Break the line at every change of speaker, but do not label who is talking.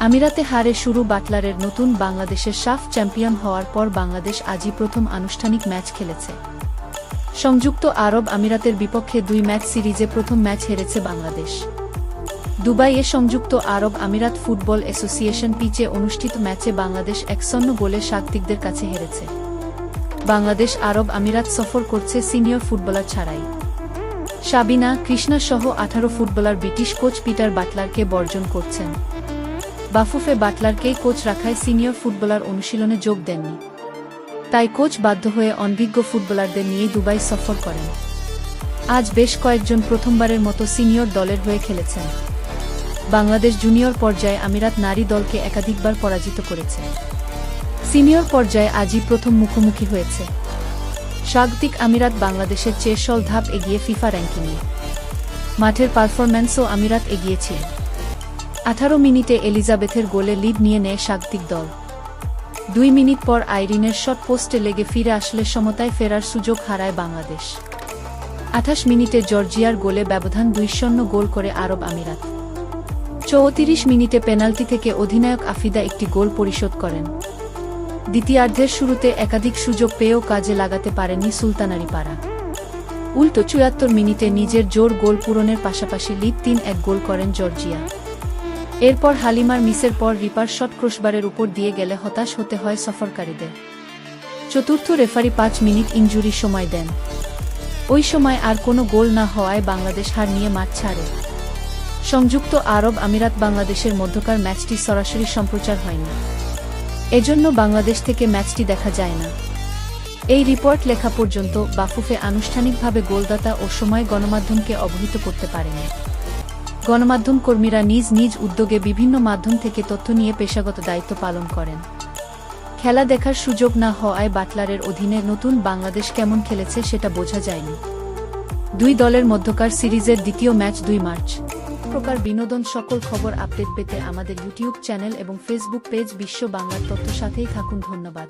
আমিরাতে হারে শুরু বাটলারের নতুন বাংলাদেশের সাফ চ্যাম্পিয়ন হওয়ার পর বাংলাদেশ আজই প্রথম আনুষ্ঠানিক ম্যাচ খেলেছে। সংযুক্ত আরব আমিরাতের বিপক্ষে 2 ম্যাচ সিরিজে প্রথম ম্যাচ হেরেছে বাংলাদেশ। দুবাইয়ে সংযুক্ত আরব আমিরাত ফুটবল অ্যাসোসিয়েশন পিচে অনুষ্ঠিত ম্যাচে বাংলাদেশ 1-0 গোলে স্বাগতিকদের কাছে হেরেছে। বাংলাদেশ আরব আমিরাত সফর করছে সিনিয়র ফুটবলার ছাড়াই। সাবিনা, কৃষ্ণা সহ 18 ফুটবলার ব্রিটিশ কোচ পিটার বাটলারকে বর্জন করছেন। বাফুফে বাটলারকেই কোচ রাখায় সিনিয়র ফুটবলার অনুশীলনে যোগ দেননি। তাই কোচ বাধ্য হয়ে অনভিজ্ঞ ফুটবলারদের নিয়েই দুবাই সফর করেন। আজ বেশ কয়েকজন প্রথমবারের মতো সিনিয়র দলের হয়ে খেলেছেন। বাংলাদেশ জুনিয়র পর্যায়ে আমিরাত নারী দলকে একাধিকবার পরাজিত করেছে। সিনিয়র পর্যায়ে আজই প্রথম মুখোমুখি হয়েছে। স্বাগতিক আমিরাত বাংলাদেশের চেয়ে 100 ধাপ এগিয়ে ফিফা র্যাঙ্কিংয়ে। মাঠের পারফরম্যান্সও আমিরাত এগিয়েছিল। 18 মিনিটে এলিজাবেথের গোলে লিড নিয়ে নেয় স্বাগতিক দল। 2 মিনিট পর আইরিনের শট পোস্টে লেগে ফিরে আসলে সমতায় ফেরার সুযোগ হারায় বাংলাদেশ। 28 মিনিটে জর্জিয়ার গোলে ব্যবধান 2-0 গোল করে আরব আমিরাত। 34 মিনিটে পেনাল্টি থেকে অধিনায়ক আফিদা একটি গোল পরিশোধ করেন। দ্বিতীয়ার্ধের শুরুতে একাধিক সুযোগ পেয়েও কাজে লাগাতে পারেনি সুলতানারি পাড়া। উল্টো 74 মিনিটে নিজের জোর গোল পূরণের পাশাপাশি লিড 3-1 গোল করেন জর্জিয়া। এরপর হালিমার মিসের পর রিপার শট ক্রসবারের উপর দিয়ে গেলে হতাশ হতে হয় সফরকারীদের। চতুর্থ রেফারি 5 মিনিট ইনজুরি সময় দেন। ওই সময় আর কোনো গোল না হওয়ায় বাংলাদেশ হার নিয়ে মাঠ ছাড়ে। সংযুক্ত আরব আমিরাত বাংলাদেশের মধ্যকার ম্যাচটি সরাসরি সম্প্রচার হয়নি। এজন্য বাংলাদেশ থেকে ম্যাচটি দেখা যায় না। এই রিপোর্ট লেখা পর্যন্ত বাফুফে আনুষ্ঠানিকভাবে গোলদাতা ও সময় গণমাধ্যমকে অবহিত করতে পারেনি। গণমাধ্যম কর্মীরা নিজ নিজ উদ্যোগে বিভিন্ন মাধ্যম থেকে তথ্য নিয়ে পেশাগত দায়িত্ব পালন করেন। খেলা দেখার সুযোগ না হওয়ায় বাটলারের অধীনে নতুন বাংলাদেশ কেমন খেলেছে সেটা বোঝা যায়নি। 2 দলের মধ্যকার সিরিজের দ্বিতীয় ম্যাচ 2 মার্চ। প্রকার বিনোদন সকল খবর আপডেট পেতে আমাদের ইউটিউব চ্যানেল এবং ফেসবুক পেজ বিশ্ব বাংলার তথ্য সাথেই থাকুন। ধন্যবাদ।